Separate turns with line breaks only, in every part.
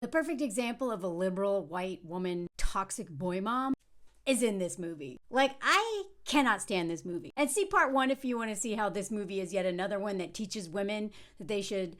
The perfect example of a liberal white woman toxic boy mom is in this movie. Like, I cannot stand this movie. And see part 1 if you want to see how this movie is yet another one that teaches women that they should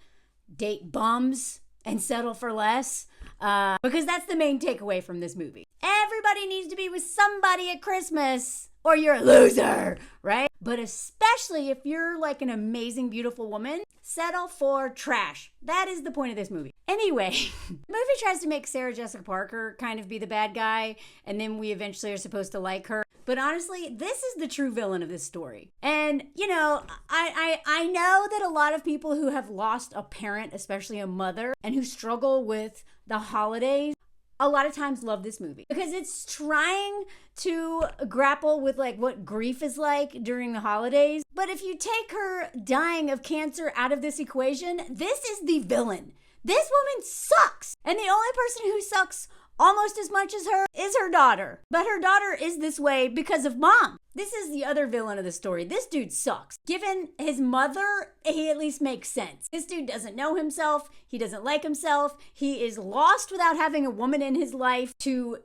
date bums and settle for less. Because that's the main takeaway from this movie. Everybody needs to be with somebody at Christmas or you're a loser, right? But especially if you're like an amazing, beautiful woman, settle for trash. That is the point of this movie. Anyway, the movie tries to make Sarah Jessica Parker kind of be the bad guy, and then we eventually are supposed to like her. But honestly, this is the true villain of this story. And, you know, I know that a lot of people who have lost a parent, especially a mother, and who struggle with the holidays, a lot of times love this movie because it's trying to grapple with like what grief is like during the holidays. But if you take her dying of cancer out of this equation, this is the villain. This woman sucks. And the only person who sucks almost as much as her is her daughter. But her daughter is this way because of mom. This is the other villain of the story. This dude sucks. Given his mother, he at least makes sense. This dude doesn't know himself. He doesn't like himself. He is lost without having a woman in his life to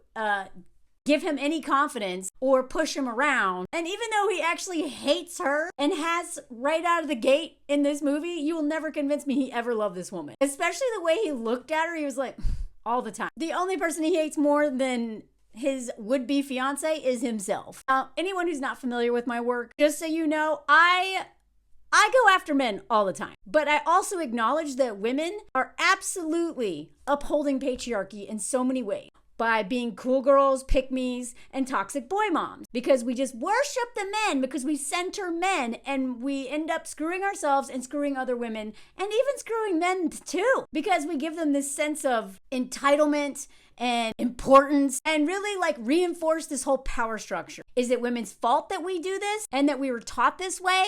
give him any confidence or push him around. And even though he actually hates her and has right out of the gate in this movie, you will never convince me he ever loved this woman. Especially the way he looked at her. He was like, all the time. The only person he hates more than his would-be fiance is himself. Anyone who's not familiar with my work, just so you know, I go after men all the time. But I also acknowledge that women are absolutely upholding patriarchy in so many ways. By being cool girls, pick-me's, and toxic boy moms. Because we just worship the men, because we center men, and we end up screwing ourselves and screwing other women, and even screwing men too. Because we give them this sense of entitlement and importance, and really like reinforce this whole power structure. Is it women's fault that we do this, and that we were taught this way?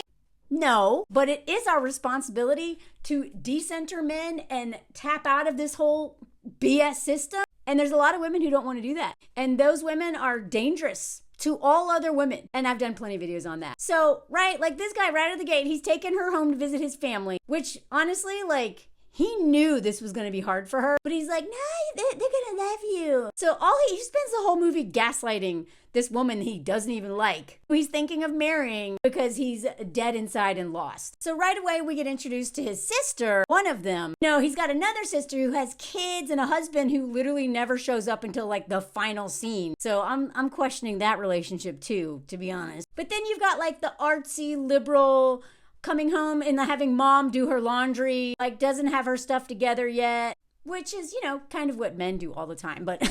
No, but it is our responsibility to decenter men and tap out of this whole BS system. And there's a lot of women who don't want to do that. And those women are dangerous to all other women. And I've done plenty of videos on that. So, right, like this guy right out of the gate, he's taking her home to visit his family, which honestly, like, he knew this was going to be hard for her, but he's like, no, they're going to love you. So he spends the whole movie gaslighting this woman he doesn't even like, who he's thinking of marrying because he's dead inside and lost. So right away, we get introduced to his sister, one of them. No, he's got another sister who has kids and a husband who literally never shows up until like the final scene. So I'm questioning that relationship too, to be honest. But then you've got like the artsy, liberal, coming home and having mom do her laundry, like doesn't have her stuff together yet, which is, you know, kind of what men do all the time, but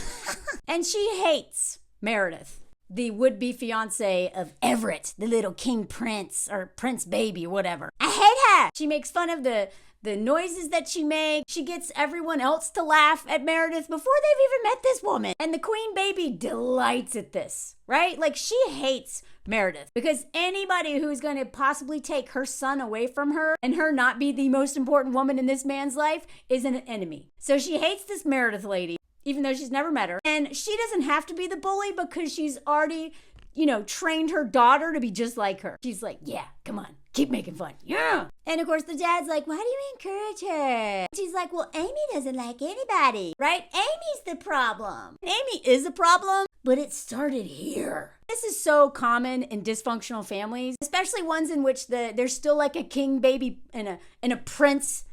and she hates Meredith, the would-be fiance of Everett, the little king prince or prince baby or whatever. I hate her. She makes fun of the noises that she makes. She gets everyone else to laugh at Meredith before they've even met this woman. And the queen baby delights at this, right? Like she hates Meredith because anybody who's going to possibly take her son away from her and her not be the most important woman in this man's life is an enemy. So she hates this Meredith lady, even though she's never met her. And she doesn't have to be the bully because she's already, you know, trained her daughter to be just like her. She's like, yeah, come on, keep making fun. Yeah. And of course the dad's like, why do you encourage her? She's like, well, Amy doesn't like anybody, right? Amy's the problem. Amy is a problem, but it started here. This is so common in dysfunctional families, especially ones in which there's still like a king baby and a prince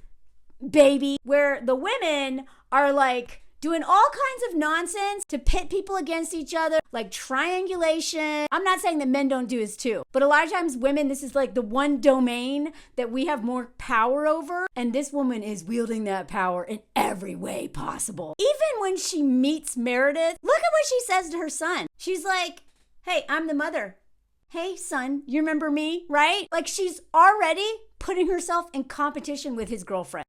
baby, where the women are like doing all kinds of nonsense to pit people against each other, like triangulation. I'm not saying that men don't do this too, but a lot of times women, this is like the one domain that we have more power over, and this woman is wielding that power in every way possible. Even when she meets Meredith, look at what she says to her son. She's like, hey, I'm the mother. Hey, son, you remember me, right? Like she's already putting herself in competition with his girlfriend.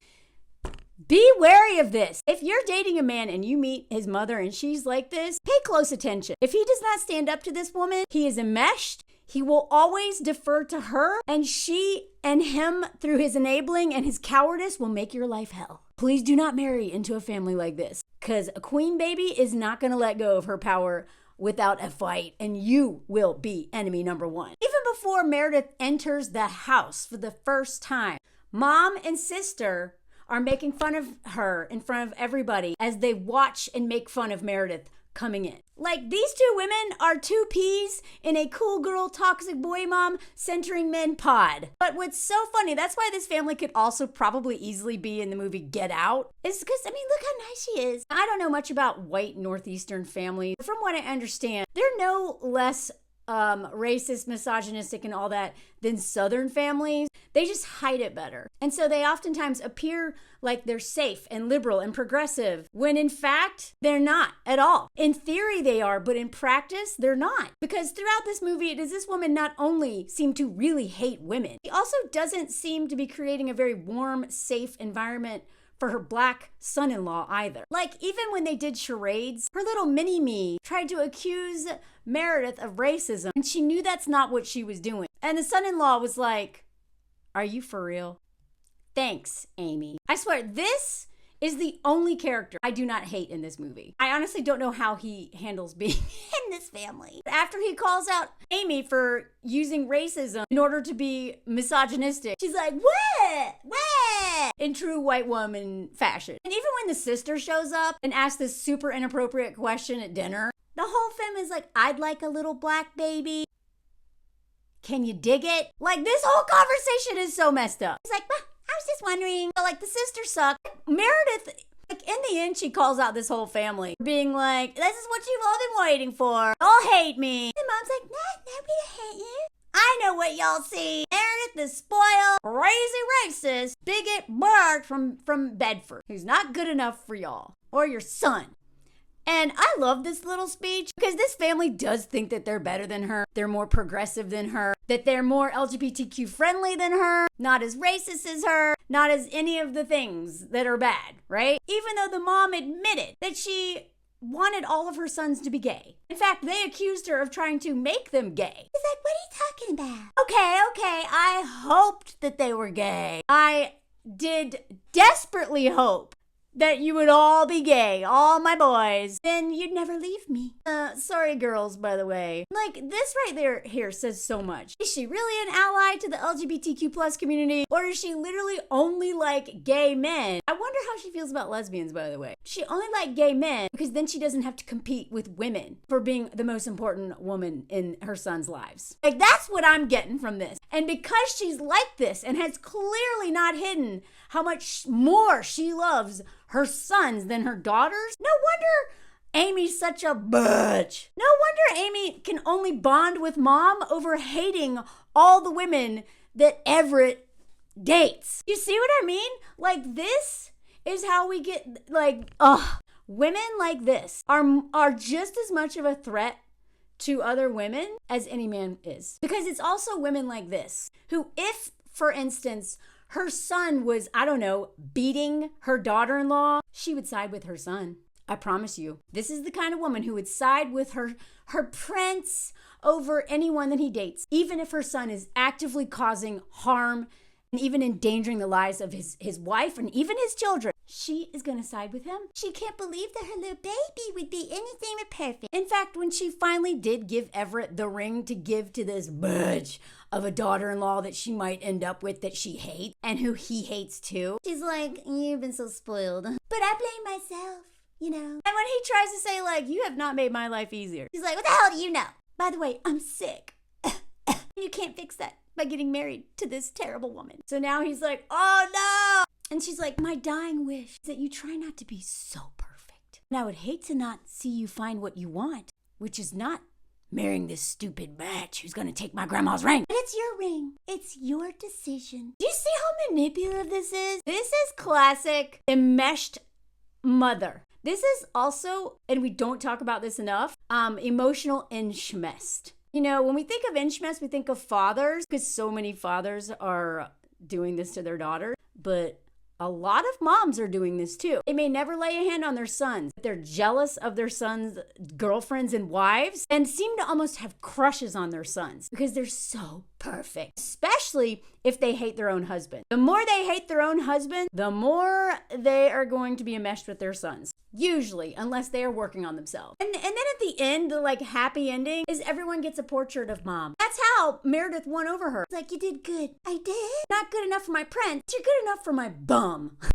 Be wary of this. If you're dating a man and you meet his mother and she's like this, pay close attention. If he does not stand up to this woman, he is enmeshed. He will always defer to her, and she and him, through his enabling and his cowardice, will make your life hell. Please do not marry into a family like this, because a queen baby is not going to let go of her power without a fight, and you will be enemy number one. Even before Meredith enters the house for the first time, mom and sister are making fun of her in front of everybody as they watch and make fun of Meredith coming in. Like, these two women are two peas in a cool girl, toxic boy mom, centering men pod. But what's so funny, that's why this family could also probably easily be in the movie Get Out, is because, I mean, look how nice she is. I don't know much about white Northeastern families. From what I understand, they're no less racist, misogynistic, and all that than Southern families. They just hide it better. And so they oftentimes appear like they're safe and liberal and progressive, when in fact, they're not at all. In theory, they are, but in practice, they're not. Because throughout this movie, does this woman not only seem to really hate women, she also doesn't seem to be creating a very warm, safe environment for her black son-in-law either. Like, even when they did charades, her little mini-me tried to accuse Meredith of racism, and she knew that's not what she was doing. And the son-in-law was like, "Are you for real? Thanks, Amy." I swear, this is the only character I do not hate in this movie. I honestly don't know how he handles being in this family. After he calls out Amy for using racism in order to be misogynistic, she's like, "What? What?" in true white woman fashion. And even when the sister shows up and asks this super inappropriate question at dinner, the whole family's like, "I'd like a little black baby. Can you dig it?" Like, this whole conversation is so messed up. He's like, "Well, I was just wondering." Like, the sister sucked. Meredith, like, in the end, she calls out this whole family, being like, "This is what you've all been waiting for. Y'all hate me." And Mom's like, "No, nobody hate you. I know what y'all see. Meredith, the spoiled, crazy racist, bigot bird from Bedford, who's not good enough for y'all or your son." And I love this little speech because this family does think that they're better than her. They're more progressive than her, that they're more LGBTQ friendly than her, not as racist as her, not as any of the things that are bad, right? Even though the mom admitted that she wanted all of her sons to be gay. In fact, they accused her of trying to make them gay. He's like, "What are you talking about?" Okay, I hoped that they were gay. I did desperately hope that you would all be gay, all my boys. Then you'd never leave me. Sorry, girls, by the way. Like, this right there here says so much. Is she really an ally to the LGBTQ plus community? Or does she literally only like gay men? I wonder how she feels about lesbians, by the way. She only like gay men because then she doesn't have to compete with women for being the most important woman in her son's lives. Like, that's what I'm getting from this. And because she's like this and has clearly not hidden how much more she loves her sons than her daughters, no wonder Amy's such a bitch. No wonder Amy can only bond with Mom over hating all the women that Everett dates. You see what I mean? Like, this is how we get, like, women like this are just as much of a threat to other women as any man is. Because it's also women like this who, if, for instance, her son was, I don't know, beating her daughter-in-law, she would side with her son. I promise you. This is the kind of woman who would side with her prince over anyone that he dates, even if her son is actively causing harm and even endangering the lives of his wife and even his children. She is going to side with him. She can't believe that her little baby would be anything but perfect. In fact, when she finally did give Everett the ring to give to this bitch of a daughter-in-law that she might end up with that she hates and who he hates too, she's like, "You've been so spoiled. But I blame myself, you know." And when he tries to say, like, "You have not made my life easier," she's like, "What the hell do you know? By the way, I'm sick. You can't fix that by getting married to this terrible woman." So now he's like, "Oh no." And she's like, "My dying wish is that you try not to be so perfect. And I would hate to not see you find what you want, which is not marrying this stupid bitch who's gonna take my grandma's ring. But it's your ring. It's your decision." Do you see how manipulative this is? This is classic enmeshed mother. This is also, and we don't talk about this enough, emotional enmeshed. You know, when we think of enmeshed, we think of fathers, because so many fathers are doing this to their daughters. But a lot of moms are doing this too. They may never lay a hand on their sons. They're jealous of their sons' girlfriends and wives and seem to almost have crushes on their sons because they're so perfect, especially if they hate their own husband. The more they hate their own husband, the more they are going to be enmeshed with their sons. Usually, unless they are working on themselves. And then at the end, the like happy ending is everyone gets a portrait of Mom. That's how Meredith won over her. It's like, "You did good." "I did? Not good enough for my prince. You're good enough for my bum."